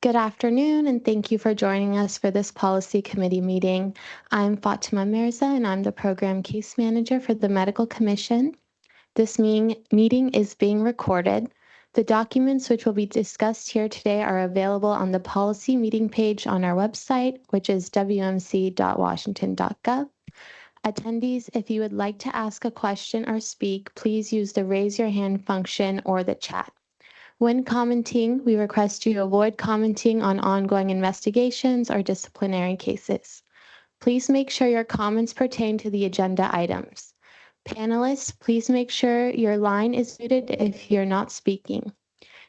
Good afternoon, and thank you for joining us for this policy committee meeting. I'm Fatima Mirza, and I'm the program case manager for the Medical Commission. This meeting is being recorded. The documents which will be discussed here today are available on the policy meeting page on our website, which is wmc.washington.gov. Attendees, if you would like to ask a question or speak, please use the raise your hand function or the chat. When commenting, we request you avoid commenting on ongoing investigations or disciplinary cases. Please make sure your comments pertain to the agenda items. Panelists, please make sure your line is muted if you're not speaking.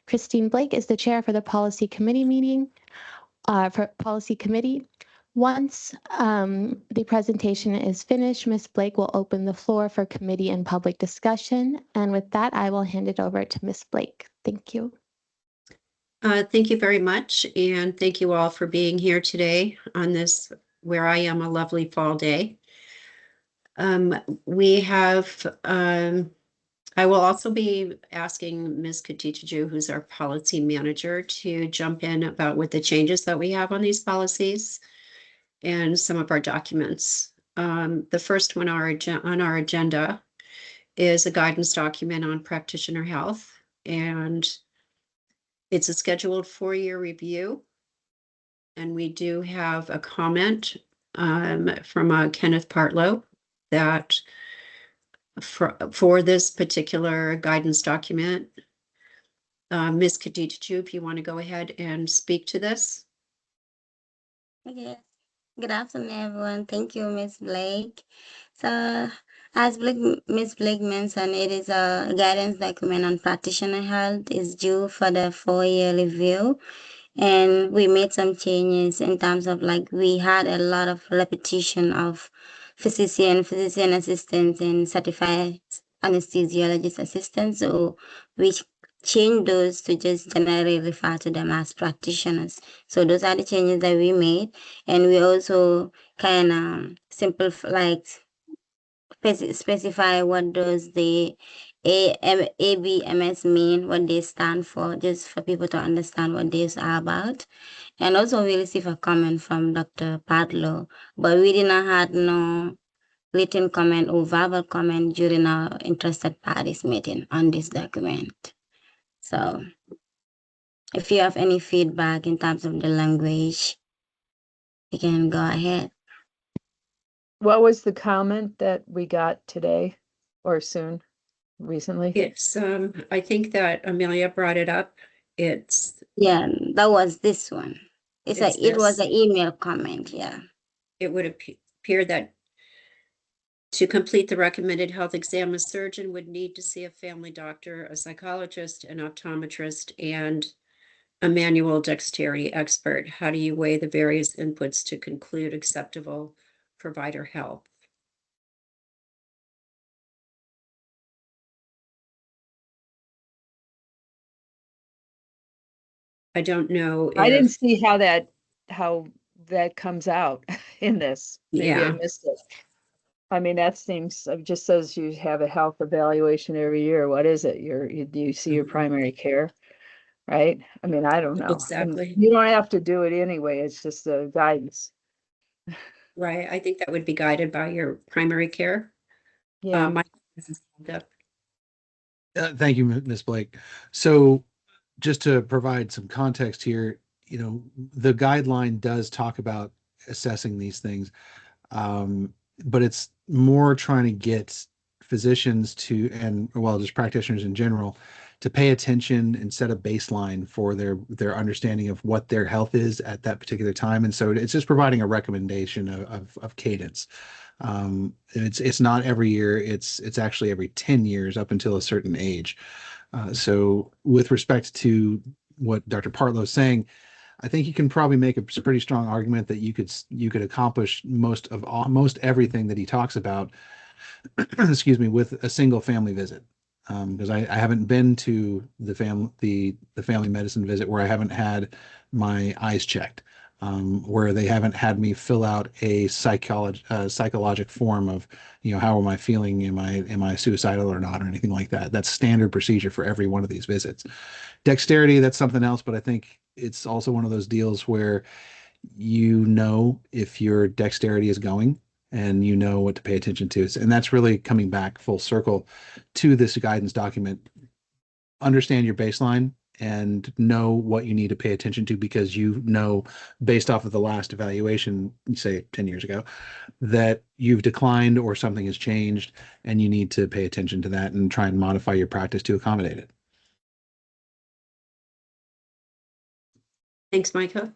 Christine Blake is the chair for the policy committee Once the presentation is finished, Ms. Blake will open the floor for committee and public discussion. And with that, I will hand it over to Ms. Blake. Thank you. Thank you very much. And thank you all for being here today on this, where I am, a lovely fall day. I will also be asking Ms. Katitiju, who's our policy manager, to jump in about what the changes that we have on these policies and some of our documents. The first one on our agenda is a guidance document on practitioner health, and it's a scheduled 4-year review. And we do have a comment from Kenneth Partlow that for this particular guidance document, Ms. Khadijah, if you want to go ahead and speak to this. Okay. Good afternoon, everyone. Thank you, Ms. Blake. So, as Ms. Blake mentioned, it is a guidance document on practitioner health. Is due for the 4-year review. And we made some changes in terms of we had a lot of repetition of physician assistants, and certified anesthesiologist assistants. So we changed those to just generally refer to them as practitioners. So those are the changes that we made. And we also kind of specify what does the ABMS mean, what they stand for, just for people to understand what these are about. And also we received a comment from Dr. Padlow, but we did not have no written comment or verbal comment during our interested parties meeting on this document. So if you have any feedback in terms of the language, you can go ahead. What was the comment that we got today or recently? It's, I think that Amelia brought it up. Yeah, that was this one. It was an email comment, yeah. It would appear that to complete the recommended health exam, a surgeon would need to see a family doctor, a psychologist, an optometrist, and a manual dexterity expert. How do you weigh the various inputs to conclude acceptable provider health? I don't know. I didn't see how that comes out in this. Maybe I missed it. I mean, that seems, it just says you have a health evaluation every year. What is it? Do you see your primary care? Right? I mean, I don't know. Exactly. And you don't have to do it anyway. It's just a guidance. Right. I think that would be guided by your primary care. Yeah. Thank you, Ms. Blake. So just to provide some context here, the guideline does talk about assessing these things, but it's more trying to get physicians just practitioners in general, to pay attention and set a baseline for their understanding of what their health is at that particular time. And so it's just providing a recommendation of cadence. It's not every year, it's actually every 10 years up until a certain age. So with respect to what Dr. Partlow is saying, I think you can probably make a pretty strong argument that you could accomplish most everything that he talks about, excuse me, with a single family visit. Because I haven't been to the family medicine visit where I haven't had my eyes checked, where they haven't had me fill out a psychologic form of, how am I feeling? Am I suicidal or not, or anything like that. That's standard procedure for every one of these visits. Dexterity, that's something else, but I think it's also one of those deals where you know if your dexterity is going and you know what to pay attention to. And that's really coming back full circle to this guidance document. Understand your baseline and know what you need to pay attention to, because you know, based off of the last evaluation, say 10 years ago, that you've declined or something has changed, and you need to pay attention to that and try and modify your practice to accommodate it. Thanks, Micah.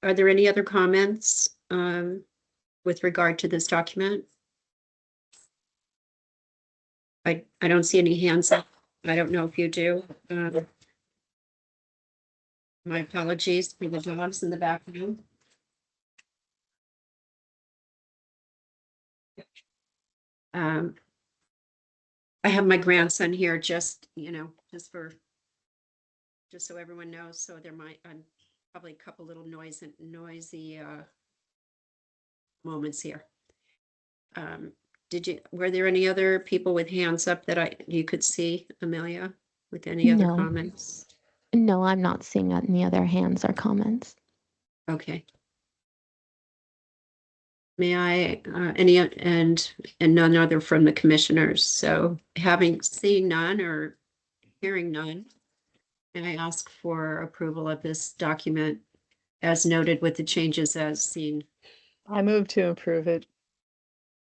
Are there any other comments with regard to this document? I don't see any hands up. I don't know if you do. My apologies for the dogs in the background. I have my grandson here, just, just so everyone knows. So there might, probably a couple little noisy moments here. Were there any other people with hands up that you could see, Amelia, with any other No. comments? No, I'm not seeing any other hands or comments. Okay. May I, and none other from the commissioners. So seeing none or hearing none, and I ask for approval of this document as noted with the changes as seen. I move to approve it.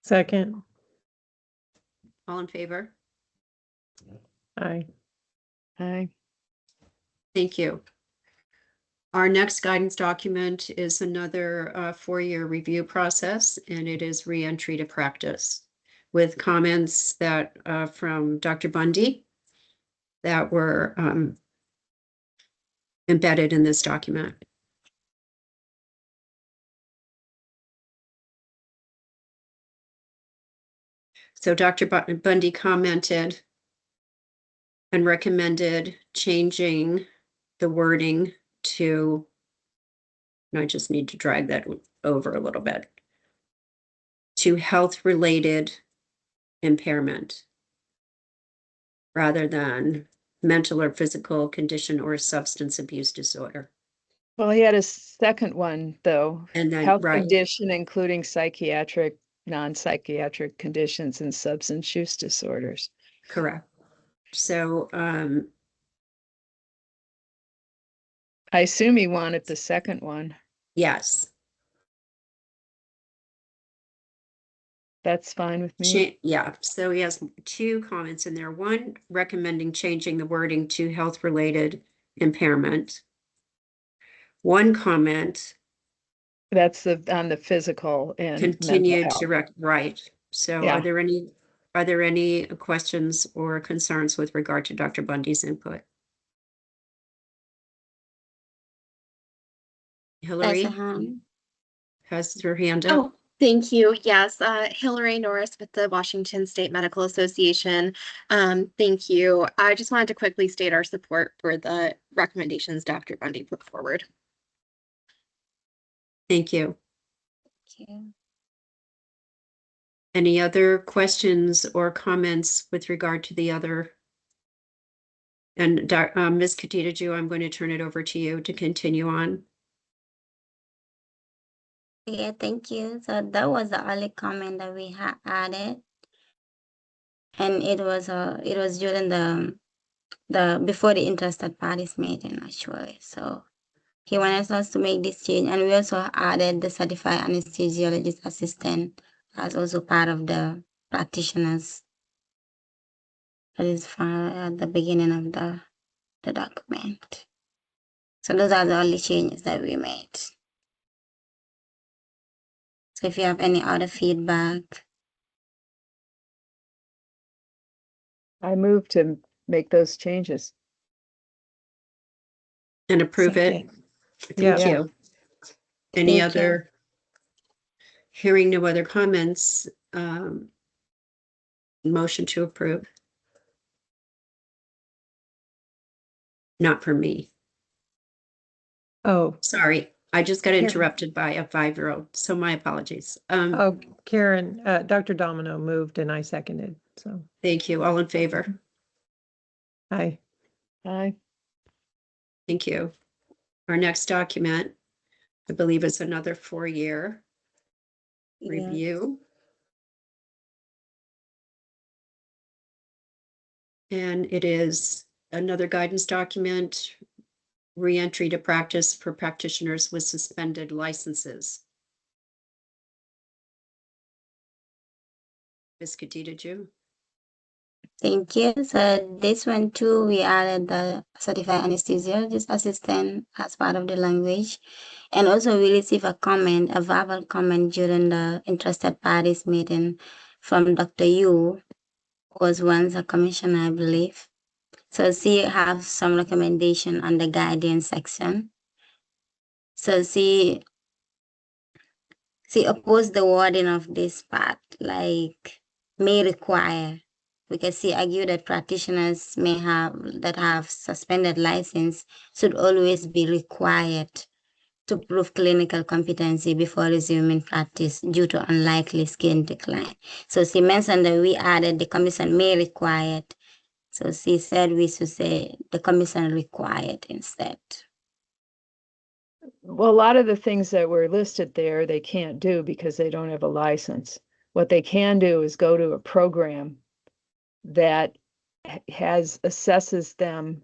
Second. All in favor? Aye. Aye. Thank you. Our next guidance document is another 4-year review process, and it is reentry to practice with comments that from Dr. Bundy that were embedded in this document. So Dr. Bundy commented and recommended changing the wording to, and I just need to drag that over a little bit, to health-related impairment rather than mental or physical condition or substance abuse disorder. Well, he had a second one, though. And then, Health right, condition, including psychiatric, non-psychiatric conditions and substance use disorders. correct. So, I assume he wanted the second one. yes. That's fine with me. Yeah, so he has 2 comments in there. One, recommending changing the wording to health-related impairment. One comment, That's on the physical and mental continued health. to right. So Yeah. are there any questions or concerns with regard to Dr. Bundy's input? Hillary There's a hand. has her hand up. Oh, thank you. Yes, Hillary Norris with the Washington State Medical Association. Thank you. I just wanted to quickly state our support for the recommendations Dr. Bundy put forward. Thank you. Thank you. Any other questions or comments with regard to the other? And Ms. Katita-Ju, I'm going to turn it over to you to continue on. Yeah, thank you. So that was the only comment that we had added, and it was during the before the interested parties meeting actually. So he wanted us to make this change, and we also added the certified anesthesiologist assistant as also part of the practitioners. That is at the beginning of the document. So those are the only changes that we made. So if you have any other feedback. I move to make those changes. And approve it. Second. Thank Yeah. you. Any Thank you. other? Hearing no other comments, motion to approve. Not for me. Oh, Sorry, I just got Here. interrupted by a 5-year-old, so my apologies. oh, Karen, Dr. Domino moved and I seconded, so Thank you. All in favor? aye. Aye. Thank you. Our next document, I believe, is another 4-year Yes. review. And it is another guidance document, reentry to practice for practitioners with suspended licenses. Ms. Khadija. Thank you. So this one too, we added the certified anesthesiologist assistant as part of the language. And also we received a comment, a verbal comment during the interested parties meeting from Dr. Yu, who was once a commissioner, I believe. So she have some recommendation on the guidance section. So she opposed the wording of this part, like may require, because she argued that practitioners that have suspended license should always be required to prove clinical competency before resuming practice due to unlikely skin decline. So she mentioned that we added the commission may require. So she said we should say the commission required instead. Well, a lot of the things that were listed there, they can't do because they don't have a license. What they can do is go to a program that assesses them,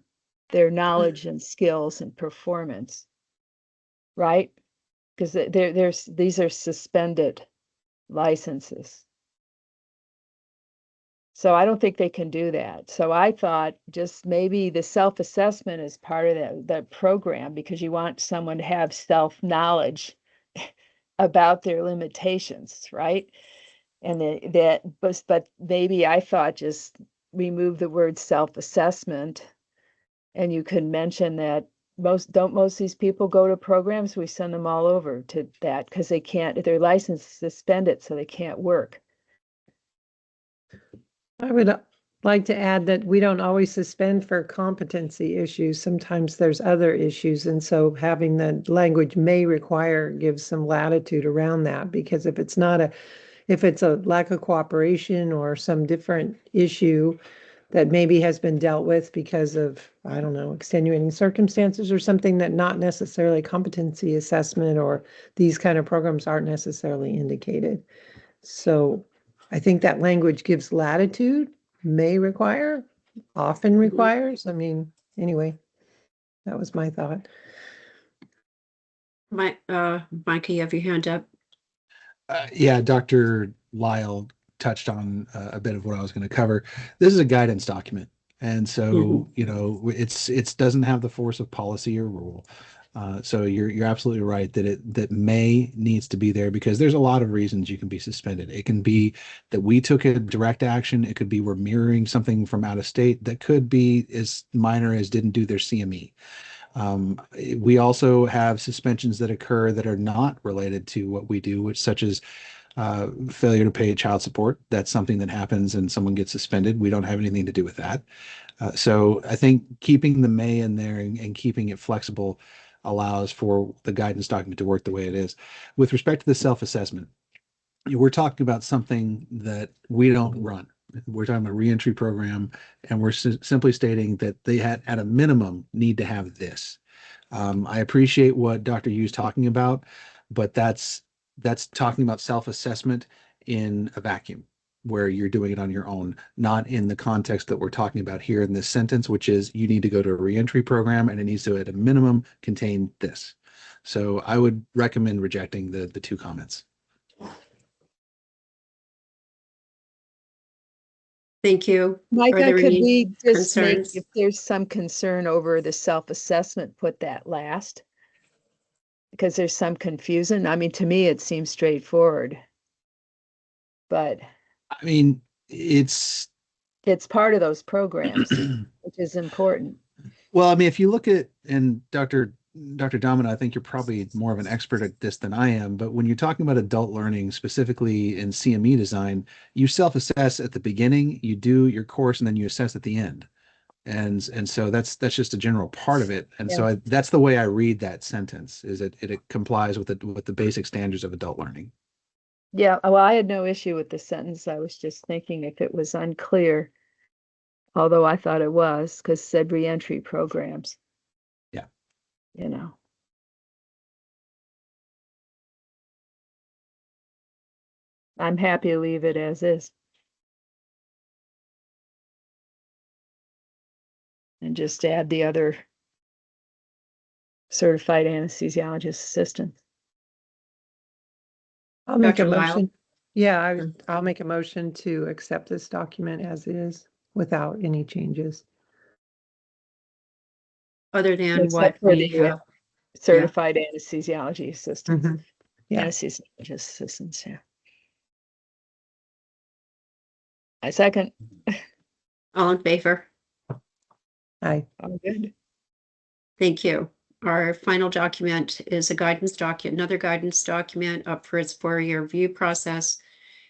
their knowledge and skills and performance, right? Because these are suspended licenses. So I don't think they can do that. So I thought just maybe the self-assessment is part of that program, because you want someone to have self-knowledge about their limitations, right? And but maybe I thought just remove the word self-assessment, and you could mention that most of these people go to programs, we send them all over to that because they can't, their license is suspended, so they can't work. I would like to add that we don't always suspend for competency issues. Sometimes there's other issues. And so having the language may require gives some latitude around that, because if it's a lack of cooperation or some different issue that maybe has been dealt with because of, I don't know, extenuating circumstances or something, that not necessarily competency assessment or these kind of programs aren't necessarily indicated. So I think that language gives latitude, may require, often requires. I mean, anyway, that was my thought. Micah, you have your hand up. Yeah, Dr. Lyle touched on a bit of what I was going to cover. This is a guidance document. And so, it doesn't have the force of policy or rule. So you're absolutely right that may needs to be there, because there's a lot of reasons you can be suspended. It can be that we took a direct action. It could be we're mirroring something from out of state. That could be as minor as didn't do their CME. We also have suspensions that occur that are not related to what we do, which such as failure to pay child support. That's something that happens and someone gets suspended. We don't have anything to do with that. So I think keeping the may in there and keeping it flexible allows for the guidance document to work the way it is. With respect to the self-assessment, we're talking about something that we don't run. We're talking about a reentry program, and we're simply stating that they at a minimum need to have this. I appreciate what Dr. Yu's talking about, but that's talking about self-assessment in a vacuum, where you're doing it on your own, not in the context that we're talking about here in this sentence, which is you need to go to a reentry program and it needs to, at a minimum, contain this. So I would recommend rejecting the two comments. Thank you. Micah, could we just concerns? if there's some concern over the self-assessment, put that last? Because there's some confusion. I mean, to me, it seems straightforward. But I mean, it's part of those programs, which is important. Well, I mean, if you look at, and Dr. Domino, I think you're probably more of an expert at this than I am, but when you're talking about adult learning, specifically in CME design, you self-assess at the beginning, you do your course, and then you assess at the end. And so that's just a general part of it. And so that's the way I read that sentence, is that it complies with the basic standards of adult learning. Yeah, well, I had no issue with the sentence. I was just thinking if it was unclear, although I thought it was, because it said reentry programs. Yeah. you know. I'm happy to leave it as is. And just add the other certified anesthesiologist assistant. I'll make a Dr. Lyle? motion. Yeah, I'll make a motion to accept this document as is without any changes. Other than what Except for we the have. certified anesthesiology assistants. Mhm. Yeah. Anesthesiologist assistants, yeah. I second. All in favor? Aye. Oh, good. Thank you. Our final document is a guidance document, another guidance document up for its 4-year review process,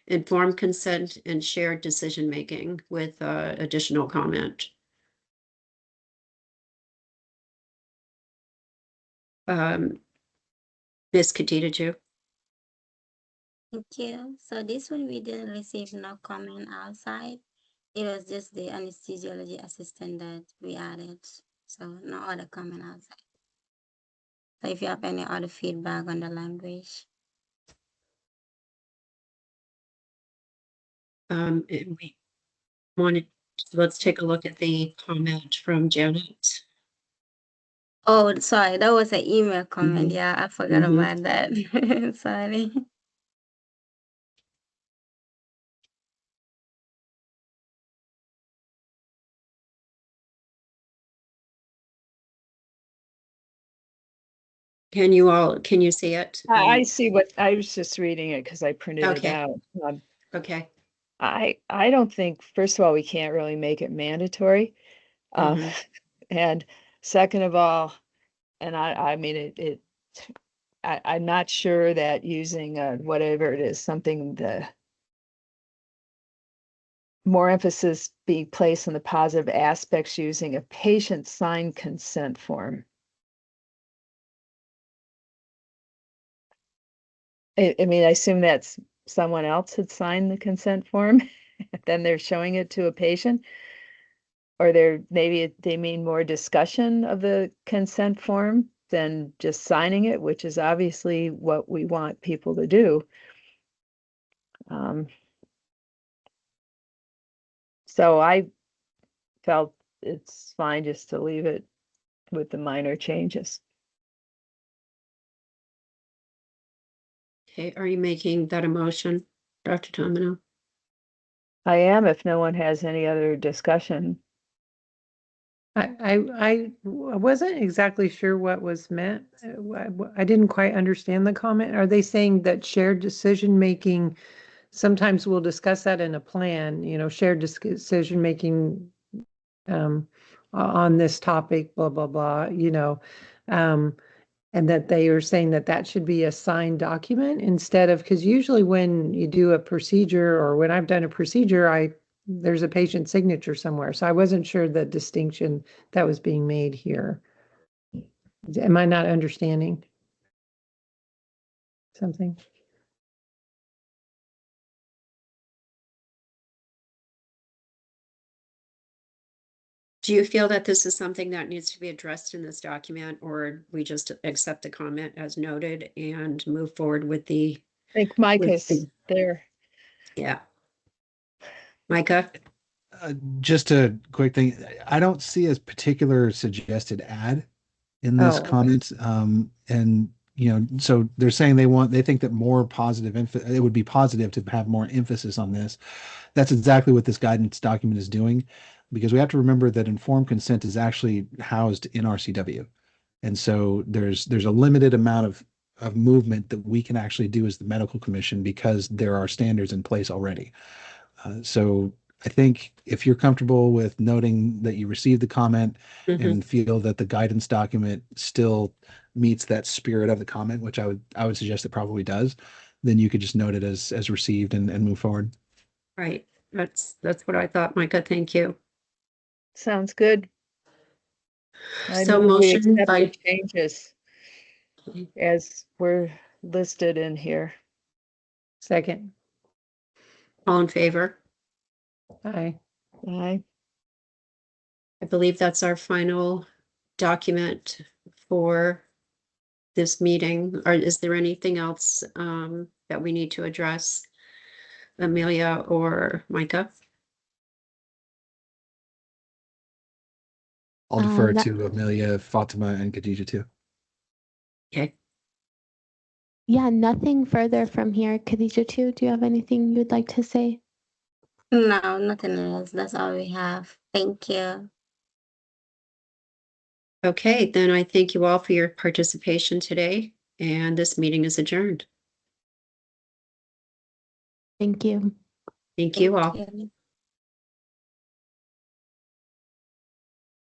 informed consent and shared decision-making with additional comment. Ms. Khadija. Thank you. So this one we didn't receive no comment outside. It was just the anesthesiology assistant that we added. So no other comment outside. So if you have any other feedback on the language. We wanted, let's take a look at the comment from Janet. Oh, sorry, that was an email comment. Mhm. Yeah, I forgot Mhm. about that. Sorry. Can you see it? I see what, I was just reading it because I printed it Okay. out. Okay. I don't think, first of all, we can't really make it mandatory. Mhm. And second of all, and I mean, I'm not sure that using whatever it is, something the more emphasis being placed on the positive aspects using a patient signed consent form. I mean, I assume that's someone else had signed the consent form, then they're showing it to a patient. Or maybe they mean more discussion of the consent form than just signing it, which is obviously what we want people to do. So I felt it's fine just to leave it with the minor changes. Okay, are you making that a motion, Dr. Domino? I am, if no one has any other discussion. I wasn't exactly sure what was meant. I didn't quite understand the comment. Are they saying that shared decision making, sometimes we'll discuss that in a plan, shared decision making on this topic, blah, blah, blah, and that they are saying that that should be a signed document instead of, because usually when you do a procedure or when I've done a procedure, there's a patient signature somewhere. So I wasn't sure the distinction that was being made here. Am I not understanding something? Do you feel that this is something that needs to be addressed in this document, or we just accept the comment as noted and move forward with the? I think Micah's there. Yeah. Micah? Just a quick thing. I don't see a particular suggested ad in this Oh, okay. comment. And so they're saying they think that more positive, it would be positive to have more emphasis on this. That's exactly what this guidance document is doing, because we have to remember that informed consent is actually housed in RCW. And so there's a limited amount of movement that we can actually do as the medical commission because there are standards in place already. So I think if you're comfortable with noting that you received the comment and feel that the guidance document still meets that spirit of the comment, which I would suggest it probably does, then you could just note it as received and move forward. Right. That's what I thought, Micah. Thank you. Sounds good. I So move we motion accept by the changes as were listed in here. Second. all in favor. Aye. Aye. I believe that's our final document for this meeting? Or is there anything else that we need to address, Amelia or Micah? I'll defer that- to Amelia, Fatima, and Khadija too. Okay. Yeah, nothing further from here. Khadija too, do you have anything you'd like to say? No, nothing else. That's all we have. Thank you. Okay, then I thank you all for your participation today, and this meeting is adjourned. Thank you. Thank you all. Thank you.